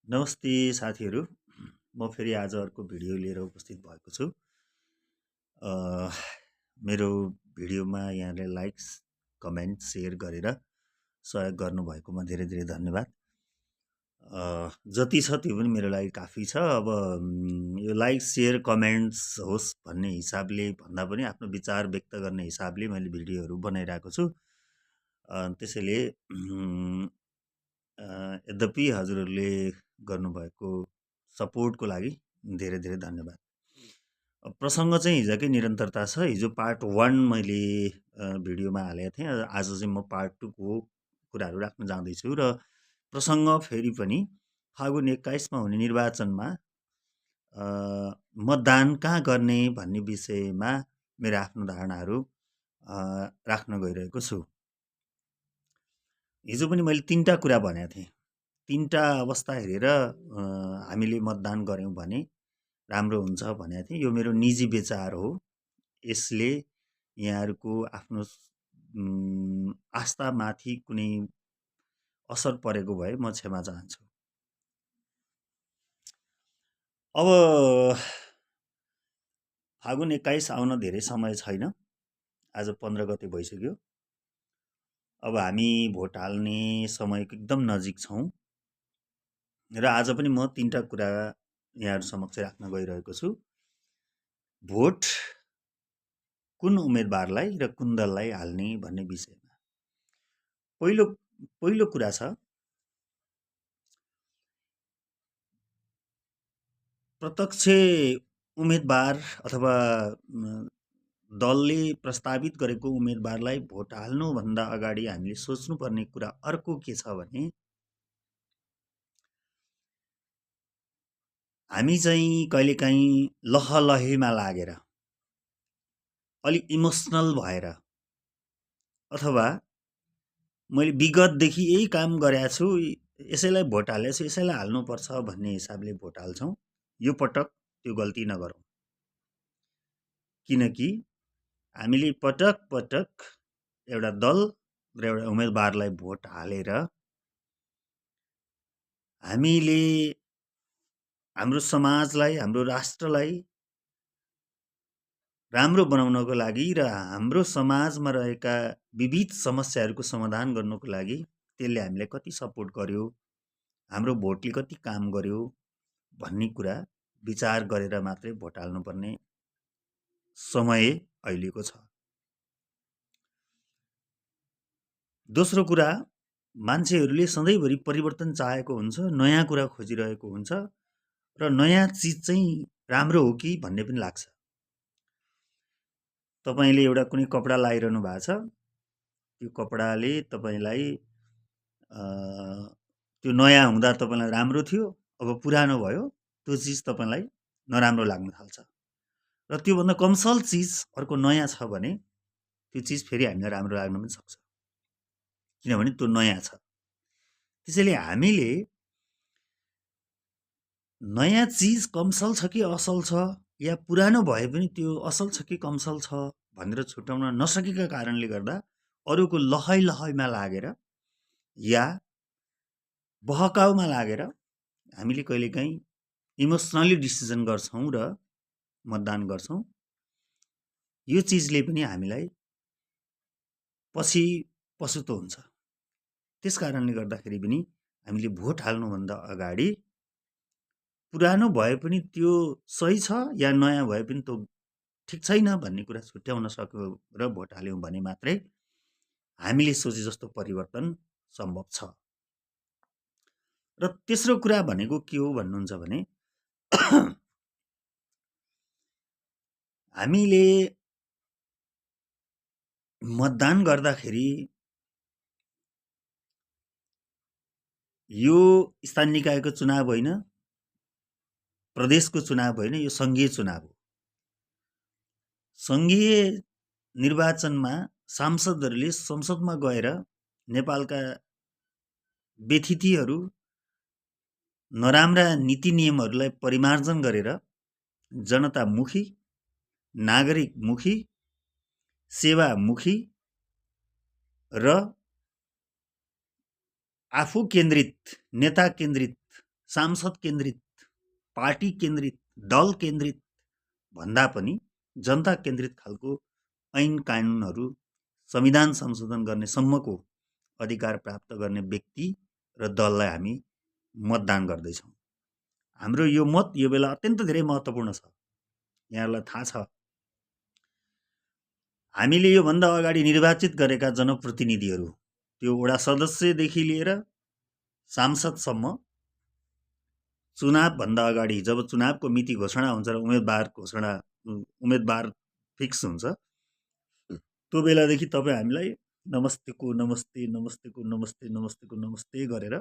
नमस्ते साथीहरू। म फेरि आज अर्को भिडियो लिएर उपस्थित भएको छु। मेरो भिडियोमा यहाँले लाइक्स, कमेन्ट, सेयर गरेर सहयोग गर्नुभएकोमा धेरै धेरै धन्यवाद। जति छ त्यो पनि मेरो लागि काफी छ। अब यो लाइक, सेयर, कमेन्ट्स होस् भन्ने हिसाबले भन्दा पनि आफ्नो विचार व्यक्त गर्ने हिसाबले मैले भिडियोहरू बनाइरहेको छु। त्यसैले यद्यपि हजुरहरूले गर्नुभएको सपोर्टको लागि धेरै धेरै धन्यवाद। प्रसङ्ग चाहिँ हिजोकै निरन्तरता छ। हिजो पार्ट 1 मैले भिडियोमा हालेको थिएँ। आज चाहिँ म पार्ट 2 को कुराहरू राख्न जाँदैछु र प्रसङ्ग फेरि पनि फागुन 21 मा हुने निर्वाचनमा मतदान कहाँ गर्ने भन्ने विषयमा मेरो आफ्नो धारणाहरू राख्न गइरहेको छु। हिजो पनि मैले 3टा कुरा भनेको थिएँ। 3टा अवस्था हेरेर हामीले मतदान गऱ्यौँ भने राम्रो हुन्छ भनेको थिएँ। यो मेरो निजी विचार हो। यसले यहाँहरूको आफ्नो आस्थामाथि कुनै असर परेको भए म क्षमा चाहन्छु। अब फागुन 21 आउन धेरै समय छैन। आज 15 गते भइसक्यो। अब हामी भोट हाल्ने समयको एकदम नजिक छौँ र आज पनि म 3टा कुरा यहाँहरू समक्ष राख्न गइरहेको छु। भोट कुन उम्मेदवारलाई र कुन दललाई हाल्ने भन्ने विषयमा। पहिलो कुरा छ, प्रत्यक्ष उम्मेदवार अथवा दलले प्रस्तावित गरेको उम्मेदवारलाई भोट हाल्नुभन्दा अगाडि हामीले सोच्नुपर्ने कुरा अर्को के छ भने हामी चाहिँ कहिलेकाहीँ लहलहीमा लागेर अलिक इमोसनल भएर अथवा मैले विगतदेखि यही काम गरेको छु, यसैलाई भोट हालेको छु, यसैलाई हाल्नुपर्छ भन्ने हिसाबले भोट हाल्छौँ। यो पटक त्यो गल्ती नगरौँ। किनकि हामीले पटक पटक एउटा दल र एउटा उम्मेदवारलाई भोट हालेर हामीले हाम्रो समाजलाई, हाम्रो राष्ट्रलाई राम्रो बनाउनको लागि र हाम्रो समाजमा रहेका विविध समस्याहरूको समाधान गर्नको लागि त्यसले हामीलाई कति सपोर्ट गर्यो, हाम्रो भोटले कति काम गर्यो भन्ने कुरा विचार गरेर मात्रै भोट हाल्नुपर्ने समय अहिलेको छ। दोस्रो कुरा, मान्छेहरूले सधैँभरि परिवर्तन चाहेको हुन्छ, नयाँ कुरा खोजिरहेको हुन्छ र नयाँ चिज चाहिँ राम्रो हो कि भन्ने पनि लाग्छ। तपाईले एउटा कुनै कपडा लगाइरहनु भएको छ, त्यो कपडाले तपाईलाई त्यो नयाँ हुँदा तपाईलाई राम्रो थियो, अब पुरानो भयो त्यो चिज तपाईलाई नराम्रो लाग्न थाल्छ। र त्योभन्दा कमसल चिज अर्को नयाँ छ भने त्यो चिज फेरि हामीलाई राम्रो लाग्न पनि सक्छ, किनभने त्यो नयाँ छ। त्यसैले हामीले नयाँ चिज कमसल छ कि असल छ, या पुरानो भए पनि त्यो असल छ कि कमसल छ भनेर छुट्याउन नसकेका कारणले गर्दा अरूको लहैमा लागेर या बहकाउमा लागेर हामीले कहिलेकाहीँ इमोसनली डिसिजन गर्छौँ र मतदान गर्छौँ। यो चिजले पनि हामीलाई पछि पछुतो हुन्छ। त्यस कारणले गर्दाखेरि पनि हामीले भोट हाल्नुभन्दा अगाडि पुरानो भए पनि त्यो सही छ या नयाँ भए पनि त्यो ठिक छैन भन्ने कुरा छुट्याउन सक्यो र भोट हाल्यौँ भने मात्रै हामीले सोचे जस्तो परिवर्तन सम्भव छ। र तेस्रो कुरा भनेको के हो भन्नुहुन्छ भने हामीले मतदान गर्दाखेरि यो स्थानीय निकायको चुनाव होइन, प्रदेशको चुनाव होइन, यो संघीय चुनाव हो। संघीय निर्वाचनमा सांसदहरूले संसदमा गएर नेपालका व्यथितिहरू, नराम्रा नीति नियमहरूलाई परिमार्जन गरेर जनतामुखी, नागरिकमुखी, सेवामुखी र आफू केन्द्रित, नेता केन्द्रित सांसद केन्द्रित, पार्टी केन्द्रित, दल केन्द्रित भन्दा पनि जनता केन्द्रित खालको ऐन कानुनहरू, संविधान संशोधन गर्ने सम्मको अधिकार प्राप्त गर्ने व्यक्ति र दललाई हामी मतदान गर्दैछौँ। हाम्रो यो मत यो बेला अत्यन्त धेरै महत्त्वपूर्ण छ। यहाँहरूलाई थाहा छ, हामीले योभन्दा अगाडि निर्वाचित गरेका जनप्रतिनिधिहरू, त्यो वडा सदस्यदेखि लिएर सांसदसम्म, चुनावभन्दा अगाडि जब चुनावको मिति घोषणा हुन्छ र उम्मेदवार फिक्स हुन्छ, त्यो बेलादेखि तपाईँ हामीलाई नमस्तेको नमस्ते नमस्तेको नमस्ते नमस्तेको नमस्ते गरेर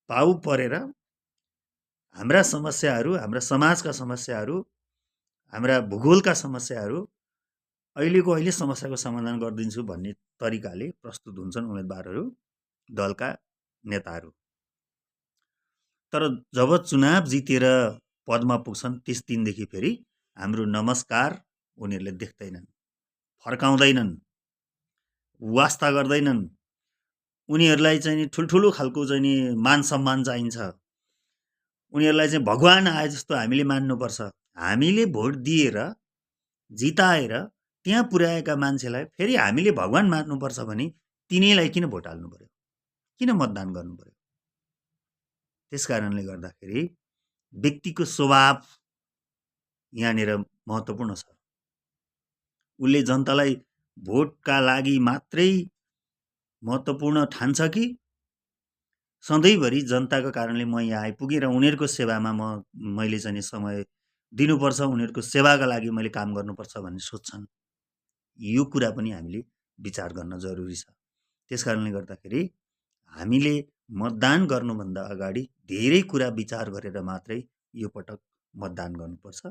भाउ परेर हाम्रा समस्याहरू, हाम्रा समाजका समस्याहरू, हाम्रा भूगोलका समस्याहरू अहिलेको अहिले समस्याको समाधान गरिदिन्छु भन्ने तरिकाले प्रस्तुत हुन्छन् उम्मेदवारहरू, दलका नेताहरू। तर जब चुनाव जितेर पदमा पुग्छन् त्यस दिनदेखि फेरि हाम्रो नमस्कार उनीहरूले देख्दैनन्, फर्काउँदैनन्, वास्ता गर्दैनन्। उनीहरूलाई चाहिँ ठुल्ठुलो खालको चाहिँ मान सम्मान चाहिन्छ। उनीहरूलाई चाहिँ भगवान आए जस्तो हामीले मान्नुपर्छ। हामीले भोट दिएर जिताएर त्यहाँ पुर्याएका मान्छेलाई फेरि हामीले भगवान मान्नुपर्छ भने तिनीलाई किन भोट हाल्नु पर्यो, किन मतदान गर्नु पर्यो? त्यस कारणले गर्दाखेरि व्यक्तिको स्वभाव यहाँनिर महत्त्वपूर्ण छ। उसले जनतालाई भोटका लागि मात्रै महत्त्वपूर्ण ठान्छ कि सधैँभरि जनताको कारणले म यहाँ आइपुगेँ र उनीहरूको सेवामा मैले चाहिँ समय दिनुपर्छ, उनीहरूको सेवाका लागि मैले काम गर्नुपर्छ भन्ने सोच्छन्। यो कुरा पनि हामीले विचार गर्न जरुरी छ। त्यस कारणले गर्दाखेरि हामीले मतदान गर्नुभन्दा अगाडि धेरै कुरा विचार गरेर मात्रै यो पटक मतदान गर्नुपर्छ,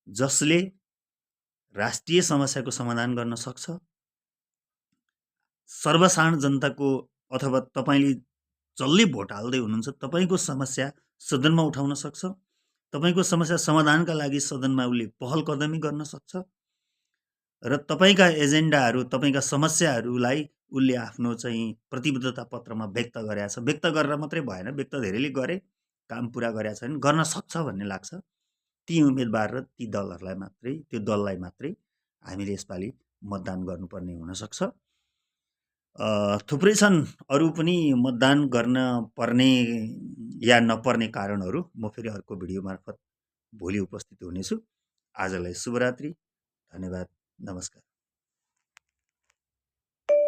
जसले राष्ट्रिय समस्याको समाधान गर्न सक्छ, सर्वसाधारण जनताको अथवा तपाईँले जसले भोट हाल्दै हुनुहुन्छ तपाईँको समस्या सदनमा उठाउन सक्छ, तपाईँको समस्या समाधानका लागि सदनमा उसले पहल कदमी गर्न सक्छ र तपाईँका एजेन्डाहरू, तपाईँका समस्याहरूलाई उसले आफ्नो चाहिँ प्रतिबद्धता पत्रमा व्यक्त गरेका छ। व्यक्त गरेर मात्रै भएन, व्यक्त धेरैले गरे, काम पुरा गरेका छैन, गर्न सक्छ भन्ने लाग्छ। ती उम्मेदवार र ती दलहरूलाई मात्रै, त्यो दललाई मात्रै हामीले यसपालि मतदान गर्नुपर्ने हुनसक्छ। थुप्रै छन् अरू पनि मतदान गर्न पर्ने या नपर्ने कारणहरू। म फेरि अर्को भिडियो मार्फत भोलि उपस्थित हुनेछु। आजलाई शुभरात्रि, धन्यवाद, नमस्कार।